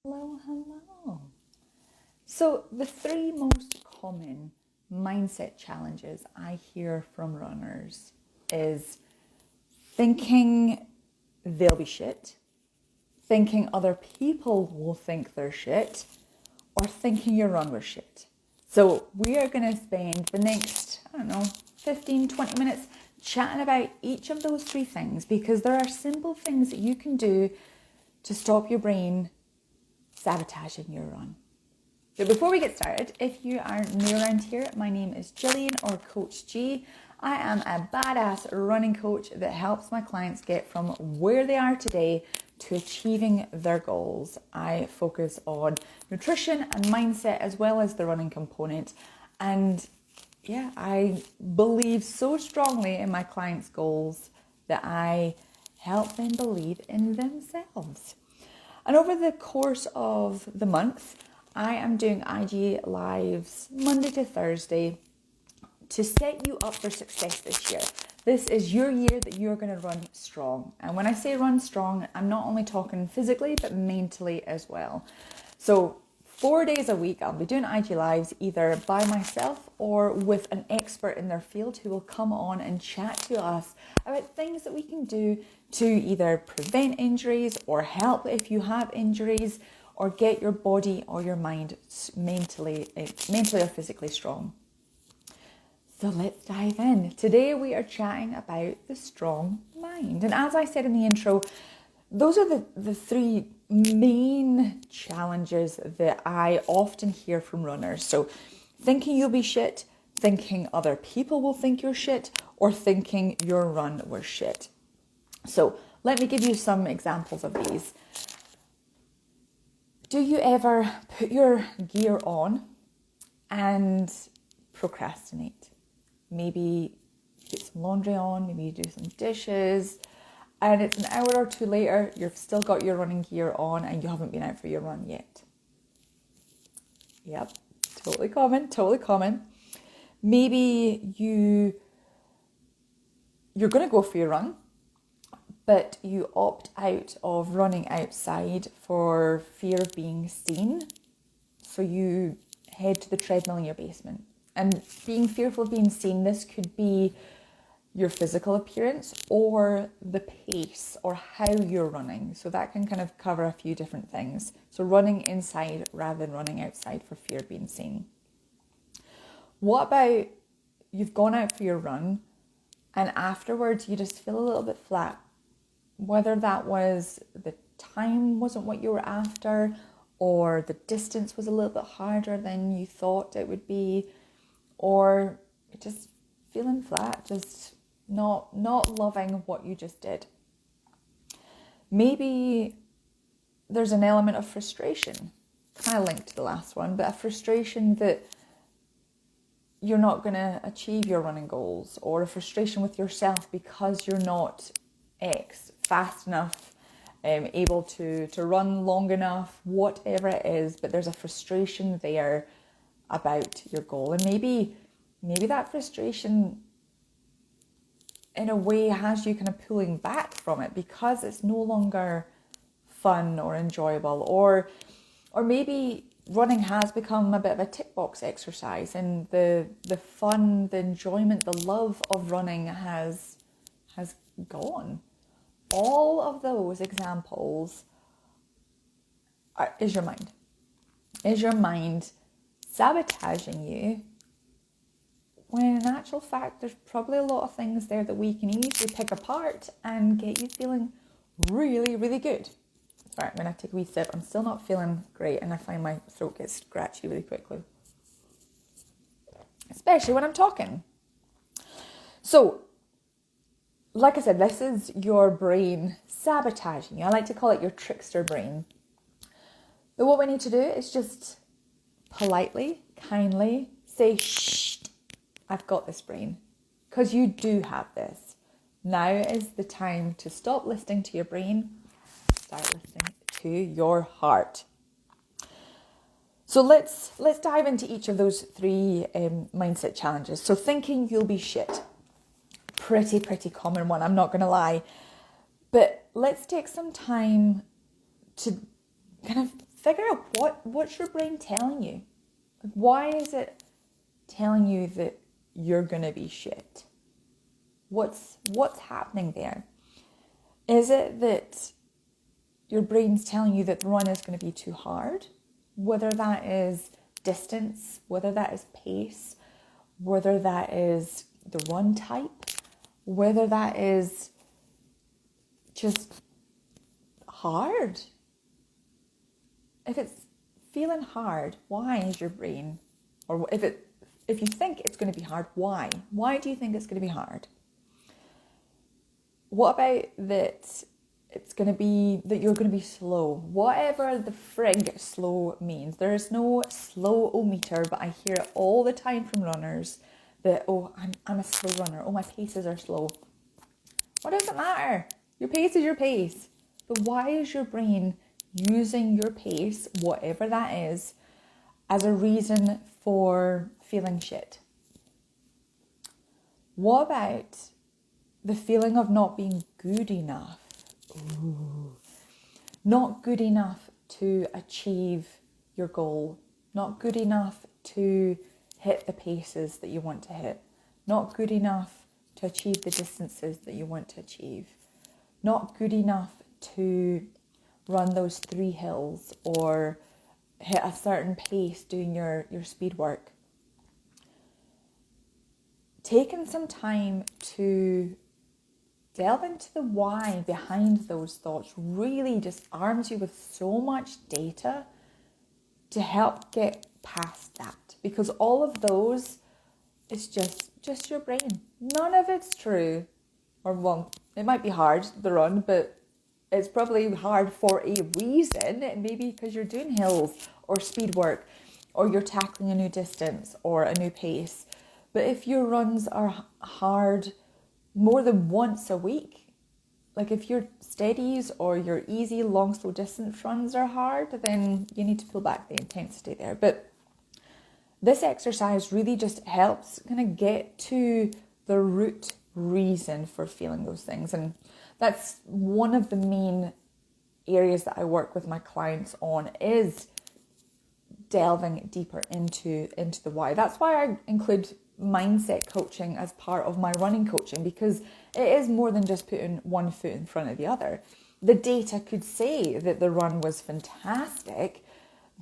Hello, hello. So, the three most common mindset challenges I hear from runners is thinking they'll be shit, thinking other people will think they're shit, or thinking your run was shit. So, we are going to spend the next, 15, 20 minutes chatting about each of those three things because there are simple things that you can do to stop your brain sabotaging your run. So before we get started, if you are new around here, my name is Gillian or Coach G. I am a badass running coach that helps my clients get from where they are today to achieving their goals. I focus on nutrition and mindset as well as the running component. And yeah, I believe so strongly in my clients' goals that I help them believe in themselves. And over the course of the month, I am doing IG Lives Monday to Thursday to set you up for success this year. This is your year that you're going to run strong. And when I say run strong, I'm not only talking physically, but mentally as well. So 4 days a week, I'll be doing IG Lives either by myself or with an expert in their field who will come on and chat to us about things that we can do to either prevent injuries or help if you have injuries or get your body or your mind mentally or physically strong. So let's dive in. Today we are chatting about the strong mind. And as I said in the intro, those are the three main challenges that I often hear from runners. So thinking you'll be shit, thinking other people will think you're shit, or thinking your run was shit. So let me give you some examples of these. Do you ever put your gear on and procrastinate? Maybe get some laundry on, maybe you do some dishes, and it's an hour or two later, you've still got your running gear on and you haven't been out for your run yet. Yep, totally common. Maybe you're going to go for your run, but you opt out of running outside for fear of being seen. So you head to the treadmill in your basement. And being fearful of being seen, this could be your physical appearance or the pace or how you're running. So that can kind of cover a few different things. So running inside rather than running outside for fear of being seen. What about you've gone out for your run and afterwards you just feel a little bit flat? Whether that was the time wasn't what you were after or the distance was a little bit harder than you thought it would be, or just feeling flat, just not loving what you just did. Maybe there's an element of frustration, kind of linked to the last one, but a frustration that you're not going to achieve your running goals, or a frustration with yourself because you're not fast enough, able to run long enough, whatever it is, but there's a frustration there about your goal. And maybe that frustration in a way has you kind of pulling back from it because it's no longer fun or enjoyable, or maybe running has become a bit of a tick box exercise and the fun, the enjoyment, the love of running has gone. All of those examples is your mind. Is your mind sabotaging you when in actual fact there's probably a lot of things there that we can easily pick apart and get you feeling really, really good. Sorry, I'm going to take a wee sip. I'm still not feeling great and I find my throat gets scratchy really quickly. Especially when I'm talking. So, like I said, this is your brain sabotaging you. I like to call it your trickster brain. But what we need to do is just politely, kindly say, shh, I've got this, brain, because you do have this. Now is the time to stop listening to your brain, start listening to your heart. So let's dive into each of those three mindset challenges. So thinking you'll be shit. Pretty common one, I'm not going to lie. But let's take some time to kind of figure out what's your brain telling you. Why is it telling you that you're going to be shit? What's happening there? Is it that your brain's telling you that the run is going to be too hard? Whether that is distance, whether that is pace, whether that is the run type, whether that is just hard. If it's feeling hard, why is your brain, or if you think it's going to be hard, why? Why do you think it's going to be hard? What about that it's going to be that you're going to be slow? Whatever the frig slow means. There is no slow-o-meter, but I hear it all the time from runners that, oh, I'm a slow runner. Oh, my paces are slow. What does it matter? Your pace is your pace. But why is your brain using your pace, whatever that is, as a reason for feeling shit? What about the feeling of not being good enough? Ooh. Not good enough to achieve your goal. Not good enough to hit the paces that you want to hit. Not good enough to achieve the distances that you want to achieve. Not good enough to run those 3 hills or hit a certain pace doing your speed work. Taking some time to delve into the why behind those thoughts really just arms you with so much data to help get past that. Because all of those, it's just your brain. None of it's true. Or, well, it might be hard, the run, but it's probably hard for a reason. Maybe because you're doing hills or speed work, or you're tackling a new distance or a new pace. But if your runs are hard more than once a week, like if your steadies or your easy long slow distance runs are hard, then you need to pull back the intensity there. But this exercise really just helps kind of get to the root reason for feeling those things. And that's one of the main areas that I work with my clients on, is delving deeper into the why. That's why I include mindset coaching as part of my running coaching, because it is more than just putting one foot in front of the other. The data could say that the run was fantastic,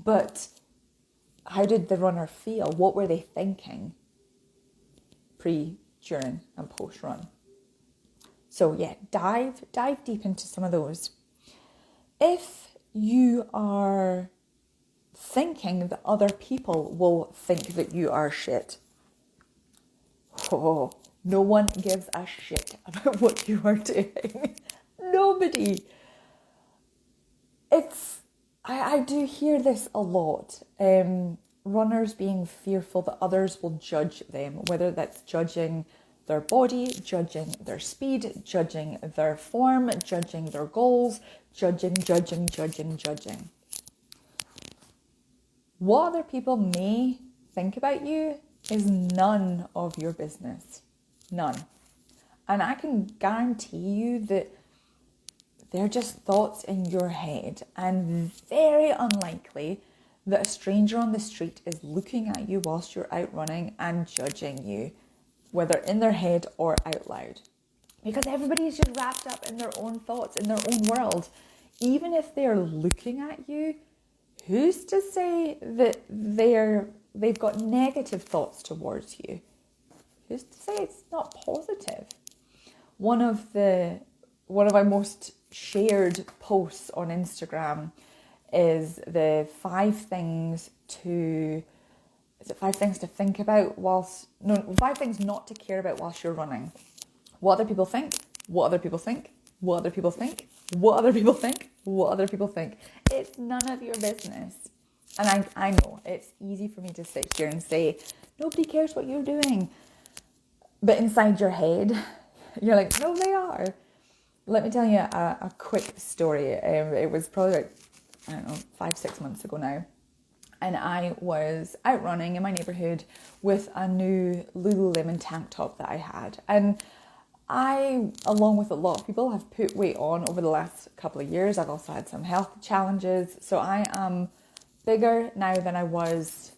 but how did the runner feel? What were they thinking pre, during and post run? So yeah, dive deep into some of those. If you are thinking that other people will think that you are shit, oh, no one gives a shit about what you are doing. Nobody. I do hear this a lot. Runners being fearful that others will judge them, whether that's judging their body, judging their speed, judging their form, judging their goals, judging. What other people may think about you is none of your business. None. And I can guarantee you that they're just thoughts in your head, and very unlikely that a stranger on the street is looking at you whilst you're out running and judging you, whether in their head or out loud. Because everybody's just wrapped up in their own thoughts, in their own world. Even if they're looking at you, who's to say that they've got negative thoughts towards you? Who's to say it's not positive? One of my most shared posts on Instagram is the 5 things to think about 5 things not to care about whilst you're running. What other people think, what other people think, what other people think, what other people think, what other people think. It's none of your business. And I know it's easy for me to sit here and say, nobody cares what you're doing. But inside your head, you're like, no, they are. Let me tell you a quick story. It was probably like, 5-6 months ago now. And I was out running in my neighbourhood with a new Lululemon tank top that I had. And I, along with a lot of people, have put weight on over the last couple of years. I've also had some health challenges. So I am bigger now than I was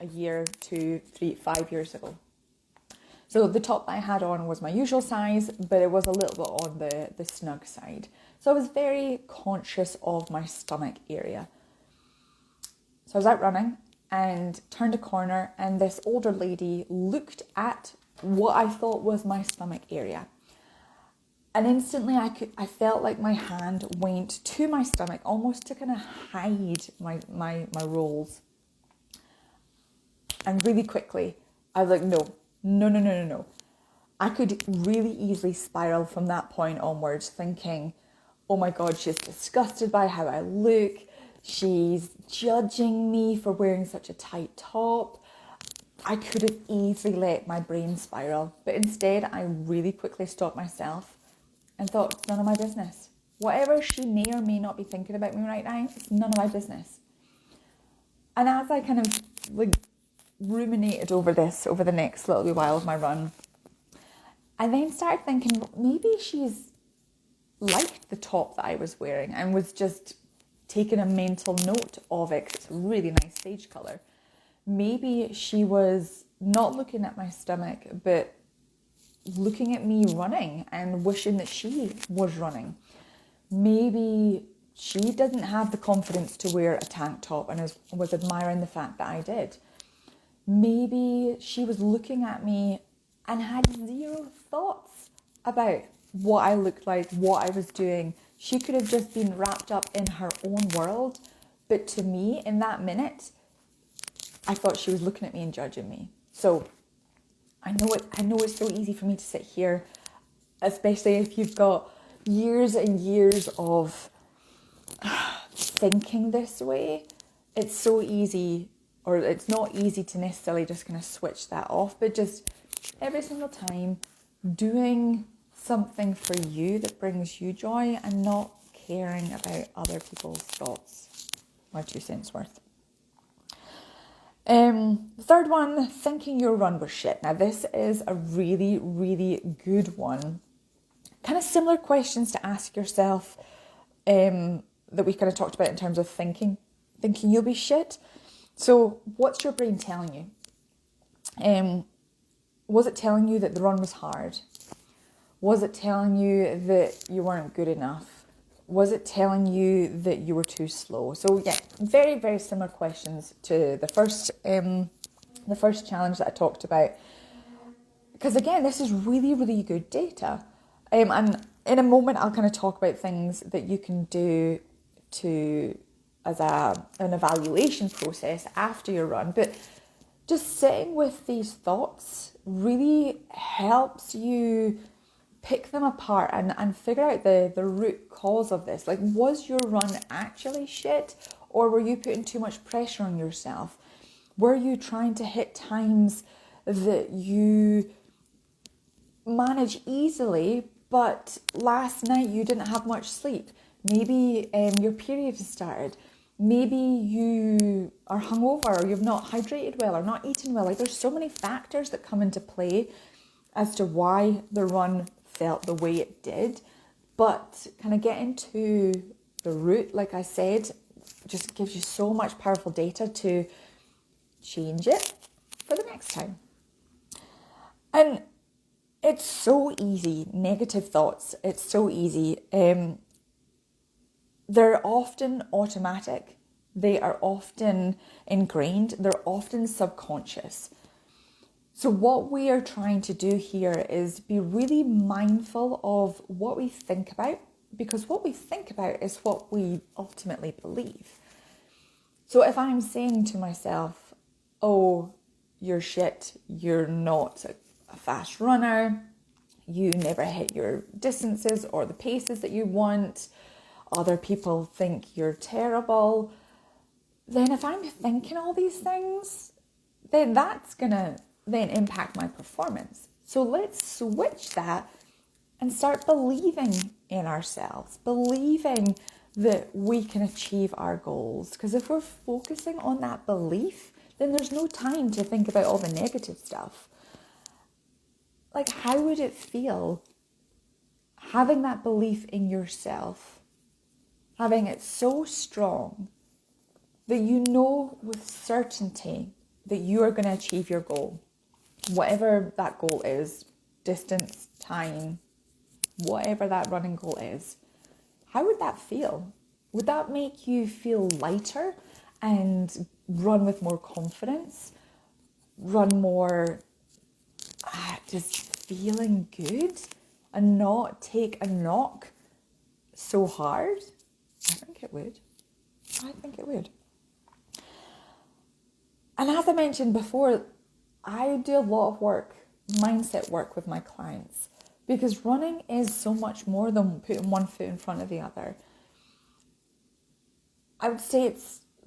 a year, 2, 3, 5 years ago. So the top that I had on was my usual size, but it was a little bit on the snug side. So I was very conscious of my stomach area. So I was out running and turned a corner, and this older lady looked at what I thought was my stomach area. And instantly I felt like my hand went to my stomach, almost to kind of hide my rolls. And really quickly, I was like, no. I could really easily spiral from that point onwards, thinking, oh my God, she's disgusted by how I look. She's judging me for wearing such a tight top. I could have easily let my brain spiral, but instead I really quickly stopped myself and thought, it's none of my business. Whatever she may or may not be thinking about me right now, it's none of my business. And as I kind of ruminated over this over the next little while of my run, I then started thinking, maybe she's liked the top that I was wearing and was just taking a mental note of it. It's a really nice sage colour. Maybe she was not looking at my stomach, but looking at me running and wishing that she was running. Maybe she didn't have the confidence to wear a tank top and was admiring the fact that I did. Maybe she was looking at me and had zero thoughts about what I looked like, what I was doing. She could have just been wrapped up in her own world. But to me, in that minute, I thought she was looking at me and judging me. So I know it's so easy for me to sit here, especially if you've got years and years of thinking this way. It's so easy, or it's not easy to necessarily just kind of switch that off, but just every single time doing something for you that brings you joy and not caring about other people's thoughts. My 2 cents worth. The third one, thinking your run was shit. Now this is a really, really good one. Kind of similar questions to ask yourself that we kind of talked about in terms of thinking you'll be shit. So what's your brain telling you? Was it telling you that the run was hard? Was it telling you that you weren't good enough? Was it telling you that you were too slow? So yeah, very, very similar questions to the first challenge that I talked about. Because again, this is really, really good data. And in a moment, I'll kind of talk about things that you can do as an evaluation process after your run. But just sitting with these thoughts really helps you pick them apart and figure out the root cause of this. Like, was your run actually shit, or were you putting too much pressure on yourself? Were you trying to hit times that you manage easily, but last night you didn't have much sleep? Maybe your period has started. Maybe you are hungover, or you've not hydrated well, or not eaten well. Like, there's so many factors that come into play as to why the run felt the way it did. But kind of getting to the root, like I said, just gives you so much powerful data to change it for the next time. And it's so easy. Negative thoughts, it's so easy. They're often automatic. They are often ingrained. They're often subconscious. So what we are trying to do here is be really mindful of what we think about, because what we think about is what we ultimately believe. So if I'm saying to myself, oh, you're shit, you're not a fast runner, you never hit your distances or the paces that you want, other people think you're terrible, then if I'm thinking all these things, then that's going to then impact my performance. So let's switch that and start believing in ourselves, believing that we can achieve our goals. Because if we're focusing on that belief, then there's no time to think about all the negative stuff. Like, how would it feel having that belief in yourself, having it so strong that you know with certainty that you are going to achieve your goal, whatever that goal is, distance, time, whatever that running goal is. How would that feel? Would that make you feel lighter and run with more confidence, run more just feeling good and not take a knock so hard? I think it would. And as I mentioned before, I do a lot of work, mindset work with my clients, because running is so much more than putting one foot in front of the other. I would say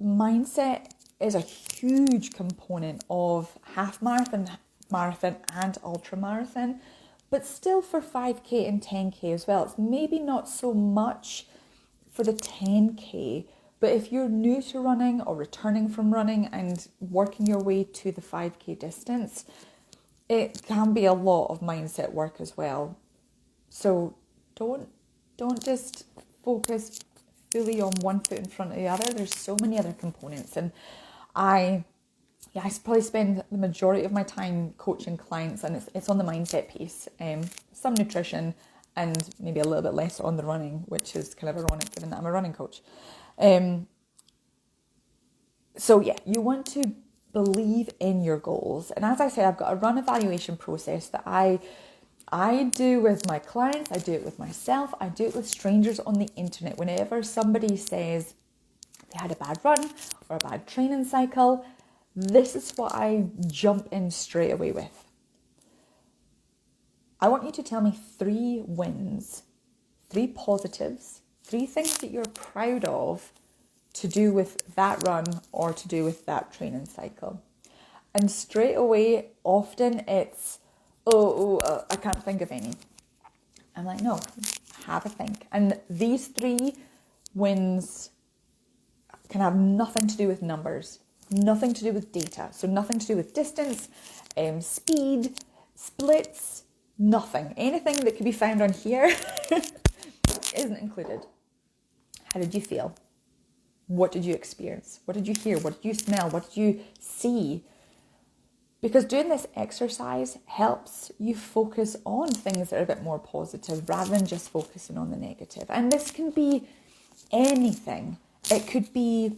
mindset is a huge component of half marathon, and ultra marathon, but still for 5K and 10K as well. It's maybe not so much for the 10K, but if you're new to running or returning from running and working your way to the 5K distance, it can be a lot of mindset work as well. So don't just focus fully on one foot in front of the other. There's so many other components, and I probably spend the majority of my time coaching clients, and it's on the mindset piece, some nutrition, and maybe a little bit less on the running, which is kind of ironic given that I'm a running coach. So yeah, you want to believe in your goals. And as I said, I've got a run evaluation process that I do with my clients, I do it with myself, I do it with strangers on the internet. Whenever somebody says they had a bad run or a bad training cycle, this is what I jump in straight away with. I want you to tell me 3 wins, 3 positives, 3 things that you're proud of to do with that run or to do with that training cycle. And straight away, often it's, I can't think of any. I'm like, no, have a think. And these 3 wins can have nothing to do with numbers, nothing to do with data. So nothing to do with distance, speed, splits, nothing. Anything that could be found on here isn't included. How did you feel? What did you experience? What did you hear? What did you smell? What did you see? Because doing this exercise helps you focus on things that are a bit more positive rather than just focusing on the negative. And this can be anything. It could be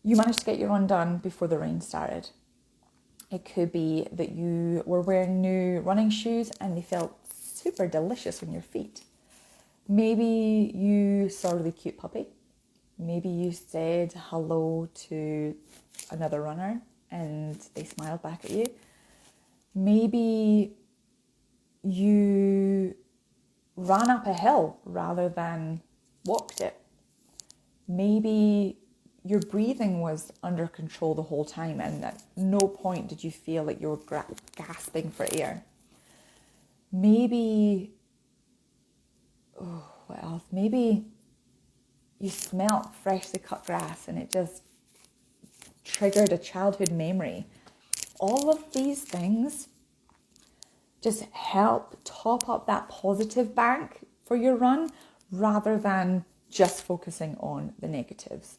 you managed to get your run done before the rain started. It could be that you were wearing new running shoes and they felt super delicious on your feet. Maybe you saw a really cute puppy. Maybe you said hello to another runner and they smiled back at you. Maybe you ran up a hill rather than walked it. Maybe your breathing was under control the whole time and at no point did you feel like you were gasping for air. Maybe, what else? Maybe you smelt freshly cut grass and it just triggered a childhood memory. All of these things just help top up that positive bank for your run rather than just focusing on the negatives.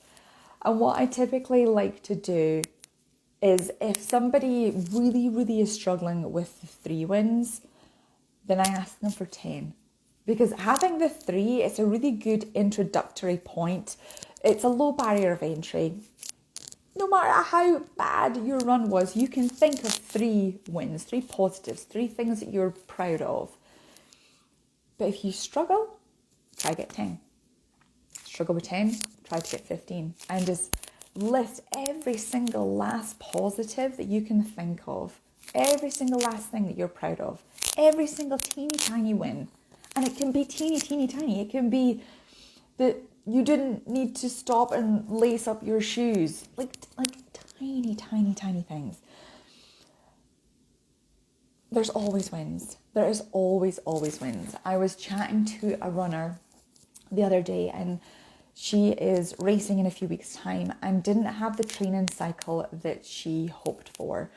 And what I typically like to do is if somebody really, really is struggling with the 3 wins, then I ask them for 10. Because having the 3, it's a really good introductory point. It's a low barrier of entry. No matter how bad your run was, you can think of 3 wins, 3 positives, 3 things that you're proud of. But if you struggle, try to get 10. Struggle with 10, try to get 15. And just list every single last positive that you can think of. Every single last thing that you're proud of. Every single teeny tiny win. And it can be teeny tiny. It can be that you didn't need to stop and lace up your shoes. Like tiny things. There's always wins. There is always wins. I was chatting to a runner the other day and she is racing in a few weeks' time and didn't have the training cycle that she hoped for.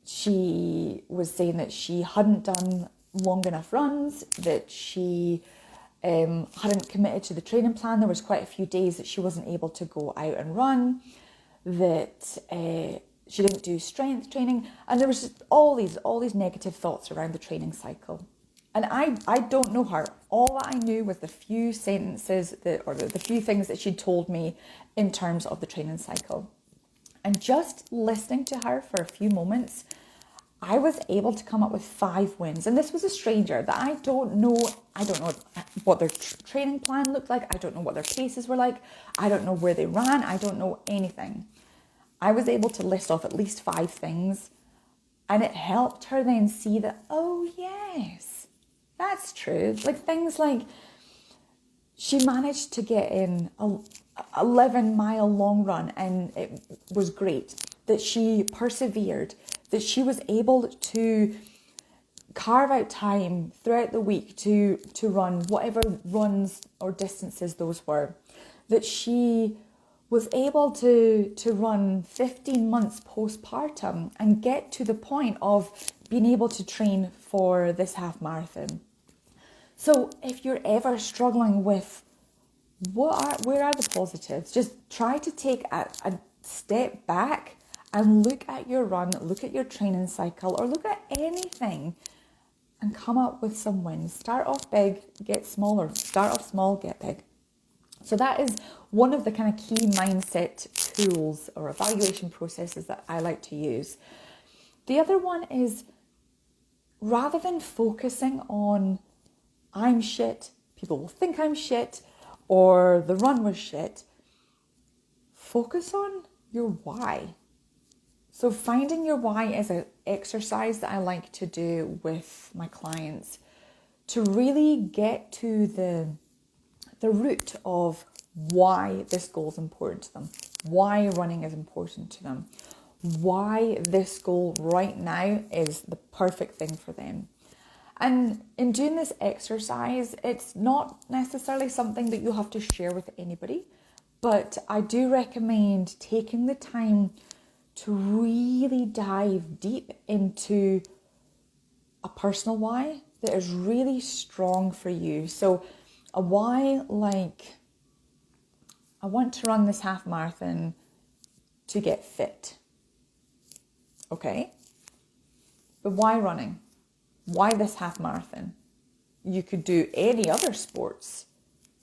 She was saying that she hadn't done long enough runs, that she hadn't committed to the training plan. There was quite a few days that she wasn't able to go out and run, that she didn't do strength training, and there was just all these negative thoughts around the training cycle. And I don't know her. All that I knew was the few sentences the few things that she'd told me in terms of the training cycle. And just listening to her for a few moments, I was able to come up with 5 wins. And this was a stranger that I don't know what their training plan looked like. I don't know what their paces were like. I don't know where they ran. I don't know anything. I was able to list off at least 5 things. And it helped her then see that, oh yes, that's true. Like things like she managed to get in a 11-mile long run and it was great. That she persevered. That she was able to carve out time throughout the week to run whatever runs or distances those were. That she was able to run 15 months postpartum and get to the point of being able to train for this half marathon. So if you're ever struggling with where are the positives, just try to take a step back and look at your run, look at your training cycle, or look at anything and come up with some wins. Start off big, get smaller. Start off small, get big. So that is one of the kind of key mindset tools or evaluation processes that I like to use. The other one is, rather than focusing on I'm shit, people will think I'm shit, or the run was shit, focus on your why. So finding your why is an exercise that I like to do with my clients to really get to the root of why this goal is important to them, why running is important to them, why this goal right now is the perfect thing for them. And in doing this exercise, it's not necessarily something that you have to share with anybody, but I do recommend taking the time to really dive deep into a personal why that is really strong for you. So a why like, I want to run this half marathon to get fit. Okay. But why running? Why this half marathon? You could do any other sports,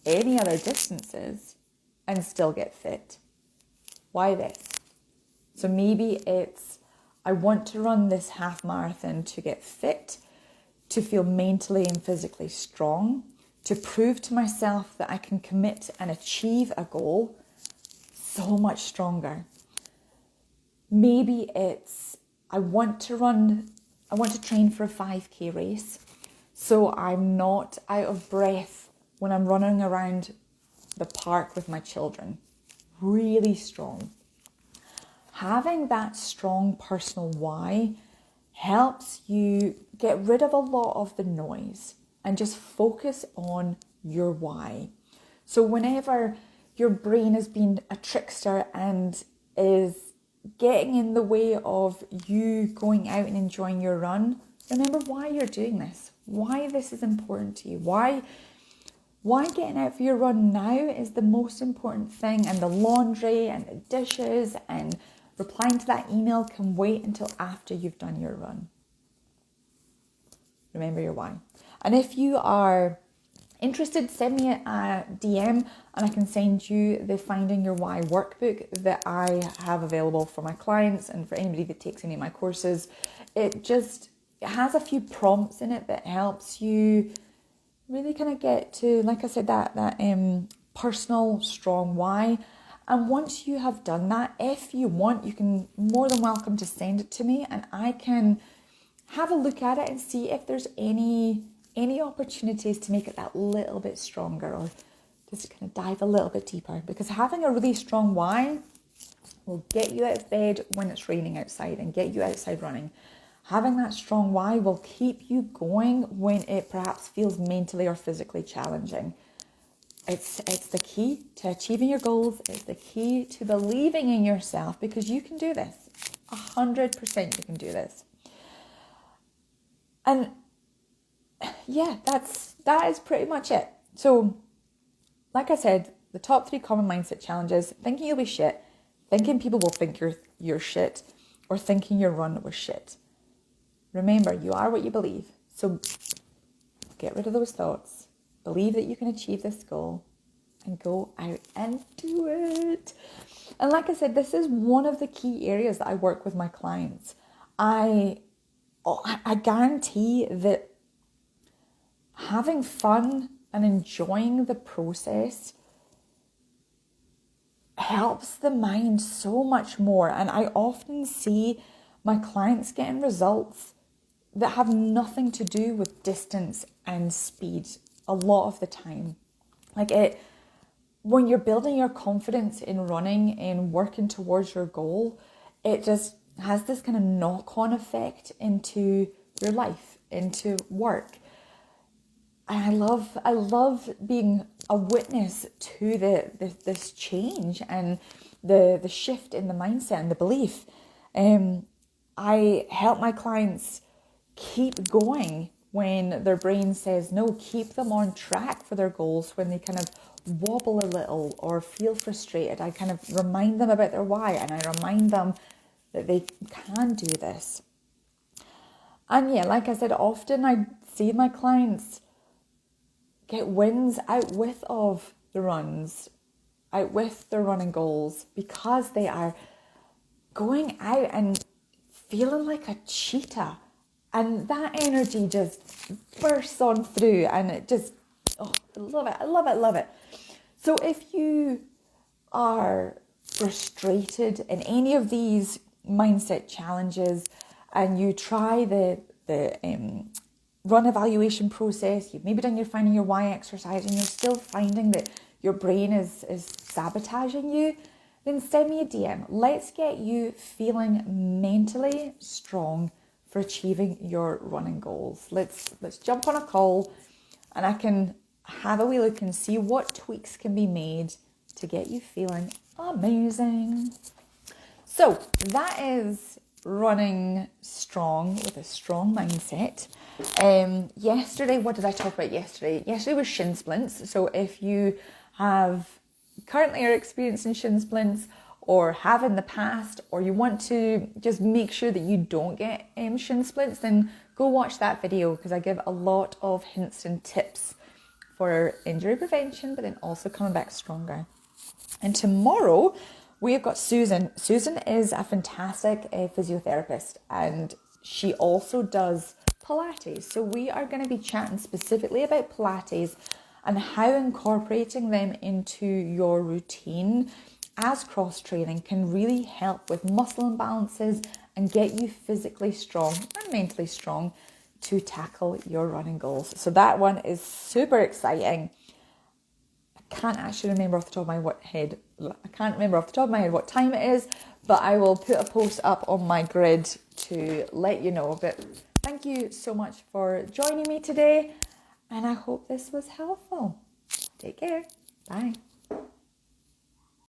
any other distances, and still get fit. Why this? So maybe it's, I want to run this half marathon to get fit, to feel mentally and physically strong, to prove to myself that I can commit and achieve a goal so much stronger. Maybe it's, I want to train for a 5K race, so I'm not out of breath when I'm running around the park with my children. Really strong. Having that strong personal why helps you get rid of a lot of the noise and just focus on your why. So whenever your brain has been a trickster and is getting in the way of you going out and enjoying your run, remember why you're doing this, why this is important to you, why getting out for your run now is the most important thing, and the laundry and the dishes and replying to that email can wait until after you've done your run. Remember your why. And if you are interested, send me a DM and I can send you the Finding Your Why workbook that I have available for my clients and for anybody that takes any of my courses. It has a few prompts in it that helps you really kind of get to, like I said, that personal strong why. And once you have done that, if you want, you can more than welcome to send it to me and I can have a look at it and see if there's any opportunities to make it that little bit stronger, or just kind of dive a little bit deeper, because having a really strong why will get you out of bed when it's raining outside and get you outside running. Having that strong why will keep you going when it perhaps feels mentally or physically challenging. It's the key to achieving your goals. It's the key to believing in yourself, because you can do this. 100% you can do this. And yeah, that is pretty much it. So, like I said, the top 3 common mindset challenges: thinking you'll be shit, thinking people will think you're shit, or thinking your run was shit. Remember, you are what you believe. So get rid of those thoughts. Believe that you can achieve this goal and go out and do it. And like I said, this is one of the key areas that I work with my clients. I guarantee that having fun and enjoying the process helps the mind so much more. And I often see my clients getting results that have nothing to do with distance and speed a lot of the time. When you're building your confidence in running and working towards your goal, it just has this kind of knock-on effect into your life, into work. And I love being a witness to this change and the shift in the mindset and the belief. I help my clients keep going when their brain says no, keep them on track for their goals. When they kind of wobble a little or feel frustrated, I kind of remind them about their why, and I remind them that they can do this. And yeah, like I said, often I see my clients get wins out with of the runs, out with their running goals, because they are going out and feeling like a cheetah. And that energy just bursts on through, and it just, oh, I love it, I love it, love it. So if you are frustrated in any of these mindset challenges and you try the run evaluation process, you've maybe done your finding your why exercise and you're still finding that your brain is sabotaging you, then send me a DM. Let's get you feeling mentally strong for achieving your running goals. Let's jump on a call and I can have a wee look and see what tweaks can be made to get you feeling amazing. So that is running strong with a strong mindset. Yesterday, what did I talk about yesterday? Yesterday was shin splints. So if you have currently are experiencing shin splints, or have in the past, or you want to just make sure that you don't get shin splints, then go watch that video, because I give a lot of hints and tips for injury prevention, but then also coming back stronger. And tomorrow we've got Susan. Susan is a fantastic physiotherapist, and she also does Pilates. So we are going to be chatting specifically about Pilates and how incorporating them into your routine as cross training can really help with muscle imbalances and get you physically strong and mentally strong to tackle your running goals. So that one is super exciting. I can't actually remember off the top of my head. What time it is, but I will put a post up on my grid to let you know. But thank you so much for joining me today, and I hope this was helpful. Take care. Bye.